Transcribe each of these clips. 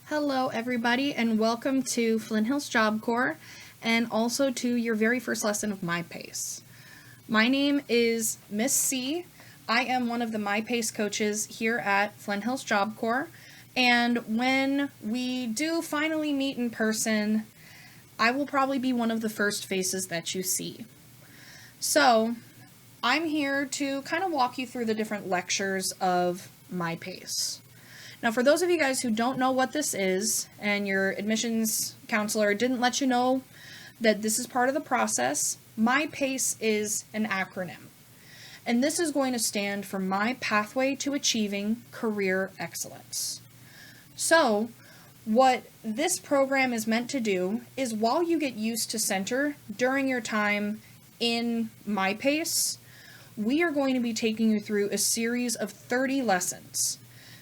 Hello everybody and welcome to Flint Hills Job Corps and also to your very first lesson of myPACE. My name is Miss C. I am one of the myPACE coaches here at Flint Hills Job Corps, and when we do finally meet in person, I will probably be one of the first faces that you see. So I'm here to kind of walk you through the different lectures of myPACE. Now, for those of you guys who don't know what this is, and your admissions counselor didn't let you know that this is part of the process, myPACE is an acronym. And this is going to stand for My Pathway to Achieving Career Excellence. So, what this program is meant to do is while you get used to center during your time in myPACE, we are going to be taking you through a series of 30 lessons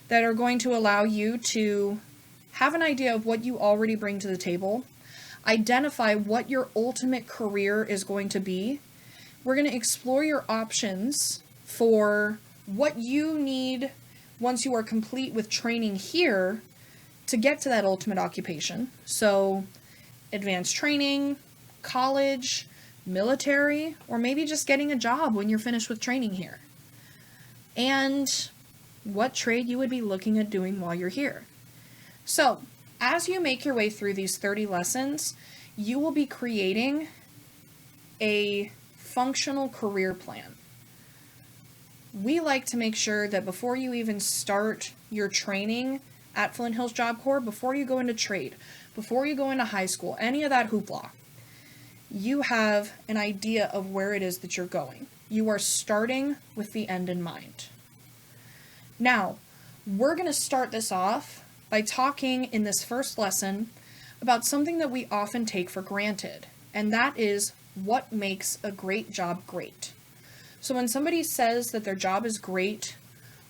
that are going to allow you to have an idea of what you already bring to the table, identify what your ultimate career is going to be. We're going to explore your options for what you need once you are complete with training here to get to that ultimate occupation. So, advanced training, college, military, or maybe just getting a job when you're finished with training here. And what trade you would be looking at doing while you're here. So, as you make your way through these 30 lessons, you will be creating a functional career plan. We like to make sure that before you even start your training at Flint Hills Job Corps, before you go into trade, before you go into high school, any of that hoopla, you have an idea of where it is that you're going. You are starting with the end in mind. Now, we're going to start this off by talking in this first lesson about something that we often take for granted, and that is what makes a great job great. So when somebody says that their job is great,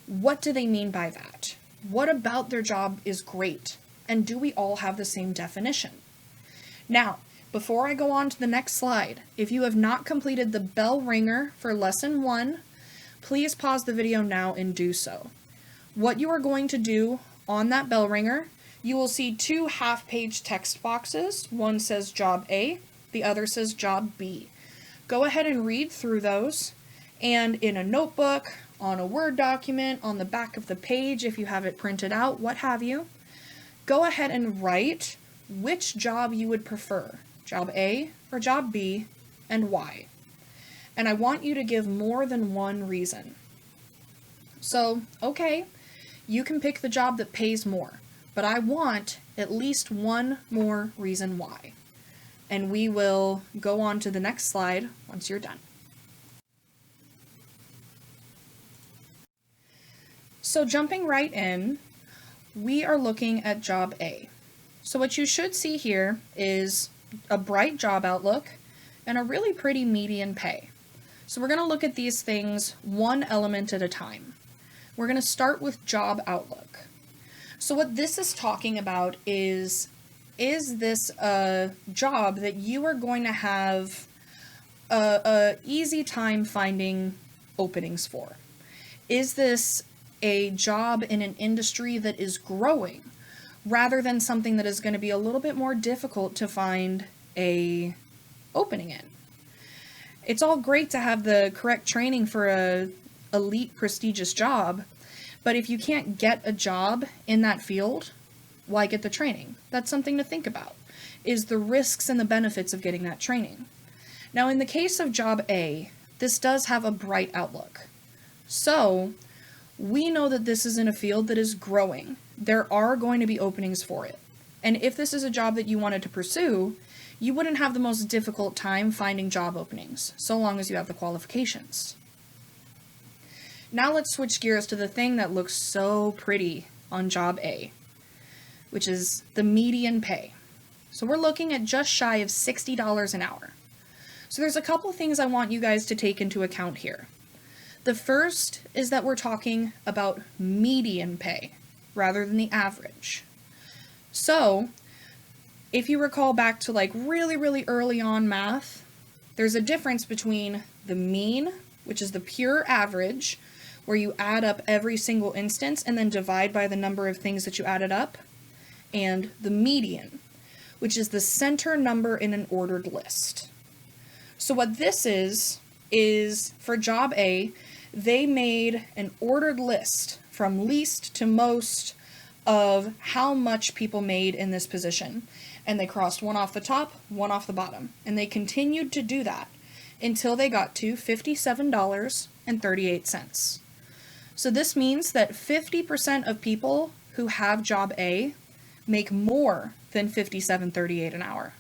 what do they mean by that? What about their job is great? And do we all have the same definition? Now, before I go on to the next slide, if you have not completed the bell ringer for lesson 1, please pause the video now and do so. What you are going to do on that bell ringer, you will see 2 half-page text boxes. One says Job A, the other says Job B. Go ahead and read through those, and in a notebook, on a Word document, on the back of the page, if you have it printed out, what have you, go ahead and write which job you would prefer, Job A or Job B, and why. And I want you to give more than one reason. So, okay, you can pick the job that pays more, but I want at least one more reason why. And we will go on to the next slide once you're done. So jumping right in, we are looking at Job A. So what you should see here is a bright job outlook and a really pretty median pay. So we're going to look at these things one element at a time. We're going to start with job outlook. So what this is talking about is this a job that you are going to have a easy time finding openings for? Is this a job in an industry that is growing rather than something that is going to be a little bit more difficult to find a opening in? It's all great to have the correct training for a elite prestigious job, but if you can't get a job in that field, why get the training? That's something to think about, is the risks and the benefits of getting that training. Now, in the case of Job A, this does have a bright outlook. So, we know that this is in a field that is growing. There are going to be openings for it. And if this is a job that you wanted to pursue, you wouldn't have the most difficult time finding job openings, so long as you have the qualifications. Now let's switch gears to the thing that looks so pretty on Job A, which is the median pay. So we're looking at just shy of $60 an hour. So there's a couple things I want you guys to take into account here. The first is that we're talking about median pay rather than the average. So, if you recall back to like really early on math, there's a difference between the mean, which is the pure average, where you add up every single instance and then divide by the number of things that you added up, and the median, which is the center number in an ordered list. So what this is for job A, they made an ordered list from least to most of how much people made in this position. And they crossed one off the top, one off the bottom. And they continued to do that until they got to $57.38. So this means that 50% of people who have job A make more than $57.38 an hour.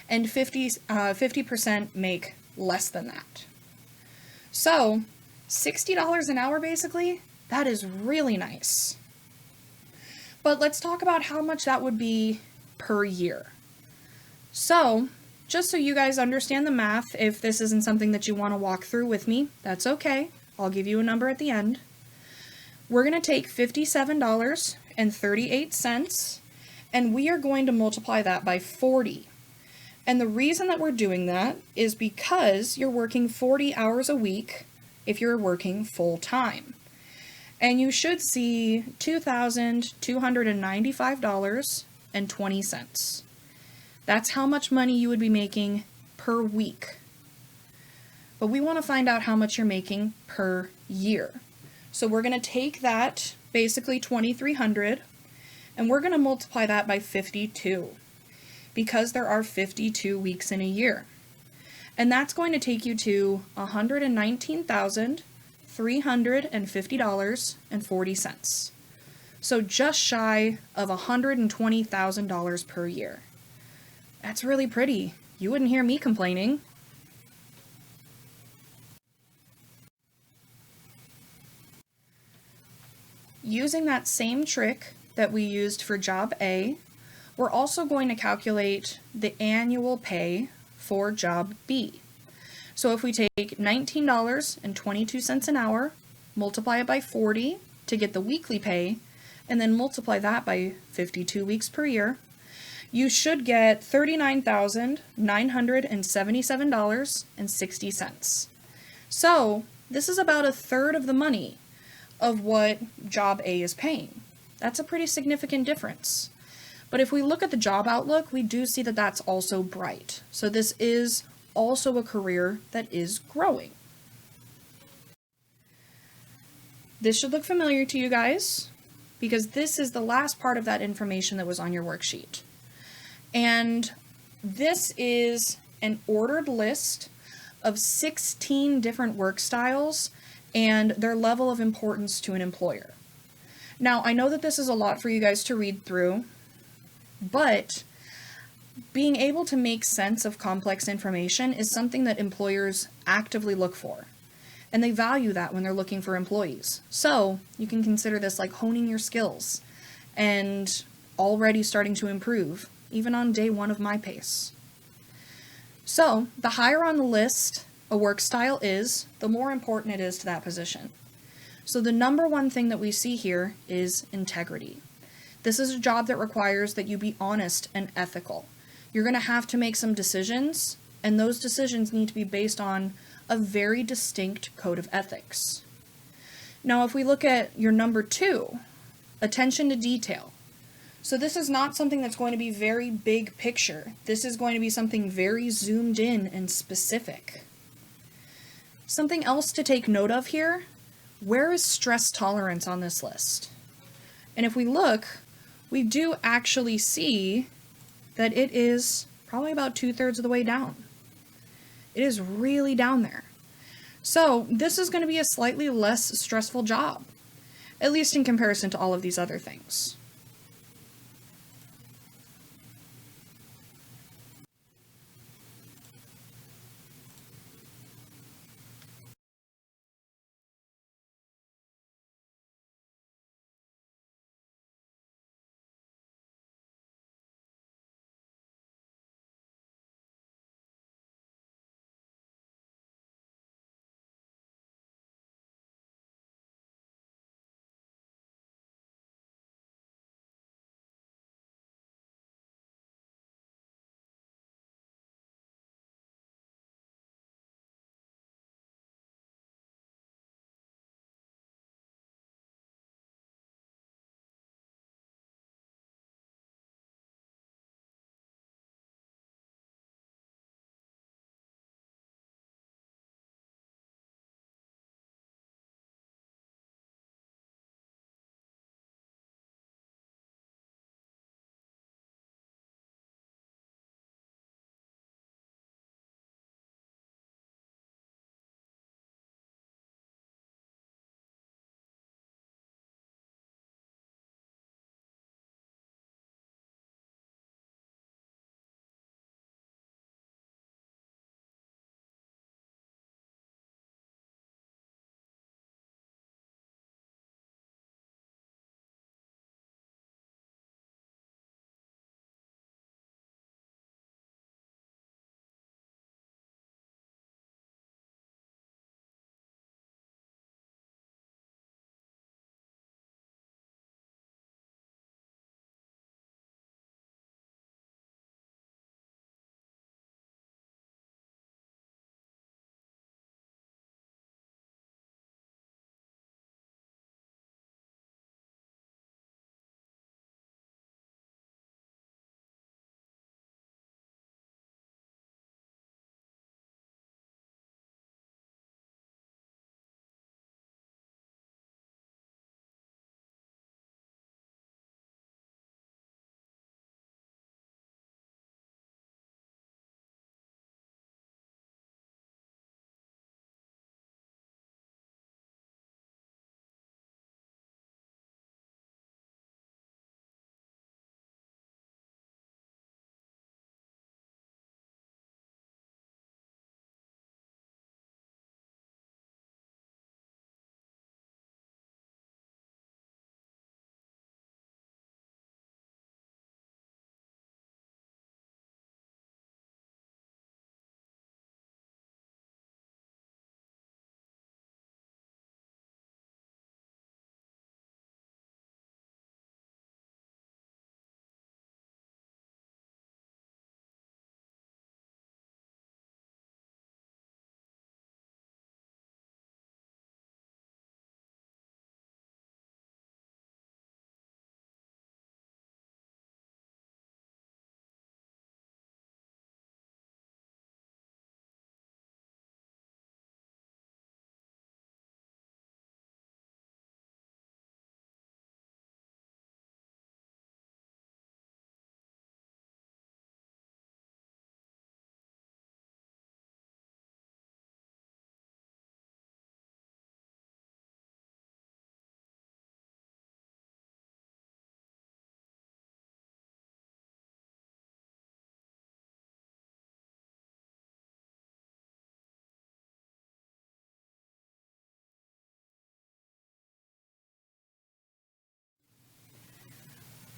And 50% make less than that. So $60 an hour basically, that is really nice. But let's talk about how much that would be per year. So, just so you guys understand the math, if this isn't something that you want to walk through with me, that's okay. I'll give you a number at the end. We're going to take $57.38 and we are going to multiply that by 40. And the reason that we're doing that is because you're working 40 hours a week if you're working full time. And you should see $2,295.20. That's how much money you would be making per week. But we want to find out how much you're making per year. So we're going to take that, basically $2,300, and we're going to multiply that by 52, because there are 52 weeks in a year. And that's going to take you to $119,350.40. So just shy of $120,000 per year. That's really pretty. You wouldn't hear me complaining. Using that same trick that we used for job A, we're also going to calculate the annual pay for job B. So if we take $19.22 an hour, multiply it by 40 to get the weekly pay, and then multiply that by 52 weeks per year, you should get $39,977.60. So this is about a third of the money of what job A is paying. That's a pretty significant difference. But if we look at the job outlook, we do see that that's also bright. So this is also a career that is growing. This should look familiar to you guys because this is the last part of that information that was on your worksheet. And this is an ordered list of 16 different work styles and their level of importance to an employer. Now, I know that this is a lot for you guys to read through, but being able to make sense of complex information is something that employers actively look for, and they value that when they're looking for employees. So you can consider this like honing your skills and already starting to improve, even on day one of myPACE. So the higher on the list a work style is, the more important it is to that position. So the number one thing that we see here is integrity. This is a job that requires that you be honest and ethical. You're going to have to make some decisions, and those decisions need to be based on a very distinct code of ethics. Now, if we look at your number 2, attention to detail. So this is not something that's going to be very big picture. This is going to be something very zoomed in and specific. Something else to take note of here, where is stress tolerance on this list? And if we look, we do actually see that it is probably about 2/3 of the way down. It is really down there. So this is going to be a slightly less stressful job, at least in comparison to all of these other things.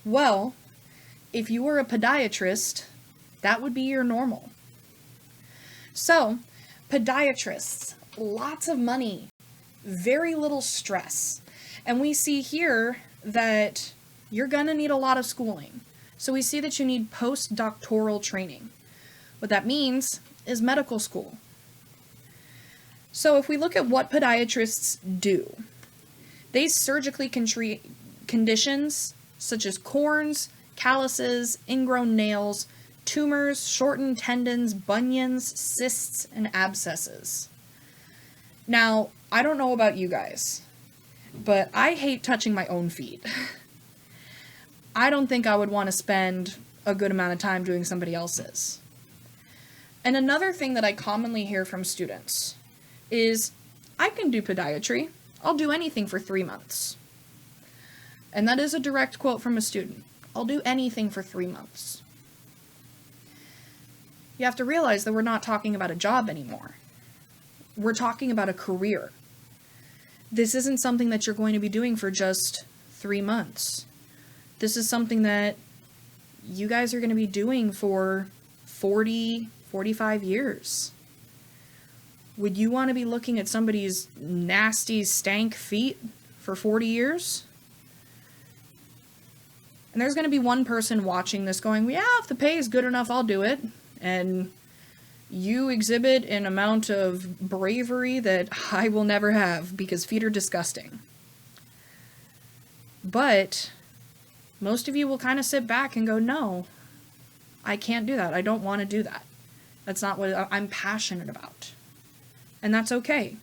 Well, if you were a podiatrist, that would be your normal. So, podiatrists, lots of money, very little stress. And we see here that you're going to need a lot of schooling. So we see that you need postdoctoral training. What that means is medical school. So if we look at what podiatrists do, they surgically can treat conditions such as corns, calluses, ingrown nails, tumors, shortened tendons, bunions, cysts, and abscesses. Now, I don't know about you guys, but I hate touching my own feet. I don't think I would want to spend a good amount of time doing somebody else's. And another thing that I commonly hear from students is, I can do podiatry. I'll do anything for 3 months. And that is a direct quote from a student. I'll do anything for 3 months. You have to realize that we're not talking about a job anymore. We're talking about a career. This isn't something that you're going to be doing for just 3 months. This is something that you guys are going to be doing for 40, 45 years. Would you want to be looking at somebody's nasty, stank feet for 40 years? And there's going to be one person watching this going, yeah, if the pay is good enough, I'll do it. And you exhibit an amount of bravery that I will never have because feet are disgusting. But most of you will kind of sit back and go, no, I can't do that. I don't want to do that. That's not what I'm passionate about. And that's okay.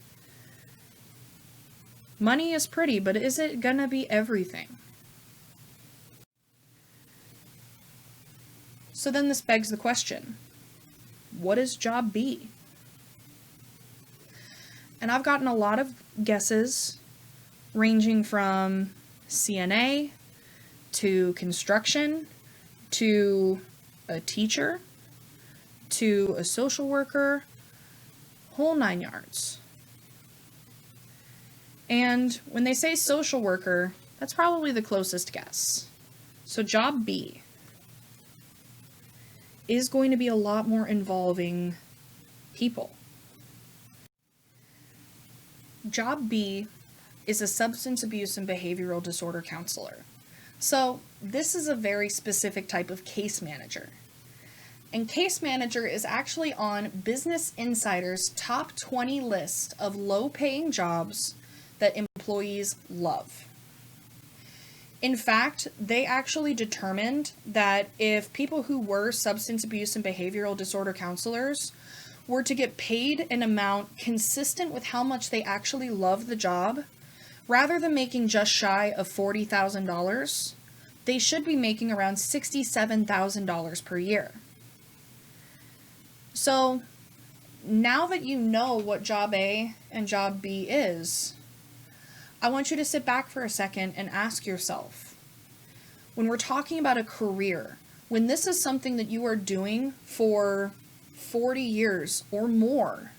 Money is pretty, but is it gonna be everything? So then this begs the question, what is job B? And I've gotten a lot of guesses ranging from CNA to construction to a teacher to a social worker, whole 9 yards. And when they say social worker, that's probably the closest guess. So job B is going to be a lot more involving people. Job B is a substance abuse and behavioral disorder counselor. So this is a very specific type of case manager. And case manager is actually on Business Insider's top 20 list of low-paying jobs that employees love. In fact, they actually determined that if people who were substance abuse and behavioral disorder counselors were to get paid an amount consistent with how much they actually love the job, rather than making just shy of $40,000, they should be making around $67,000 per year. So now that you know what job A and job B is, I want you to sit back for a second and ask yourself, when we're talking about a career, when this is something that you are doing for 40 years or more,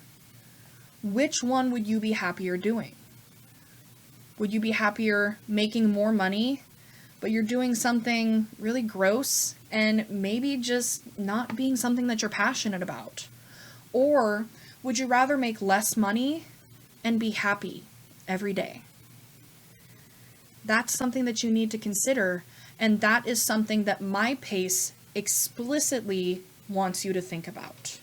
which one would you be happier doing? Would you be happier making more money, but you're doing something really gross and maybe just not being something that you're passionate about? Or would you rather make less money and be happy every day? That's something that you need to consider, and that is something that myPACE explicitly wants you to think about.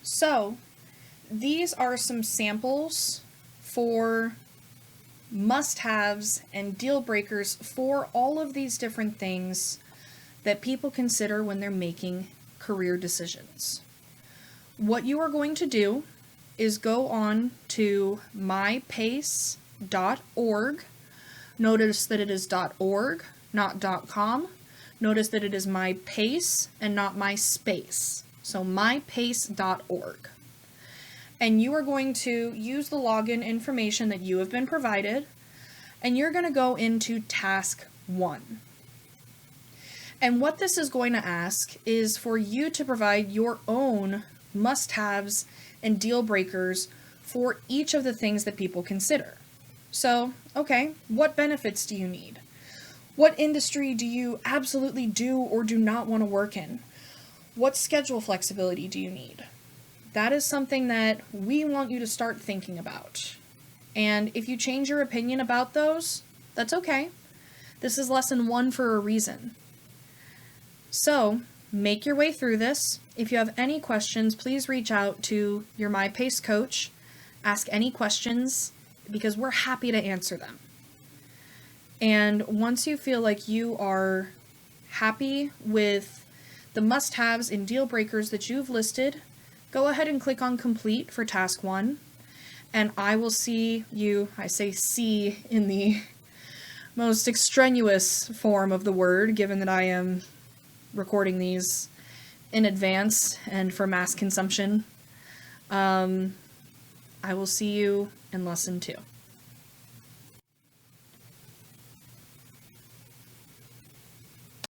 So, these are some samples for must-haves and deal breakers for all of these different things that people consider when they're making career decisions. What you are going to do is go on to mypace.org. Notice that it is .org, not .com. Notice that it is myPACE and not mySpace. So mypace.org. And you are going to use the login information that you have been provided, and you're going to go into task 1. And what this is going to ask is for you to provide your own must-haves and deal breakers for each of the things that people consider. So, okay, what benefits do you need? What industry do you absolutely do or do not want to work in? What schedule flexibility do you need? That is something that we want you to start thinking about. And if you change your opinion about those, that's okay. This is lesson 1 for a reason. So, make your way through this. If you have any questions, please reach out to your myPACE coach. Ask any questions, because we're happy to answer them. And once you feel like you are happy with the must-haves and deal breakers that you've listed, go ahead and click on complete for task 1, and I will see you, I say see in the most extraneous form of the word, given that I am recording these in advance and for mass consumption. I will see you in lesson 2.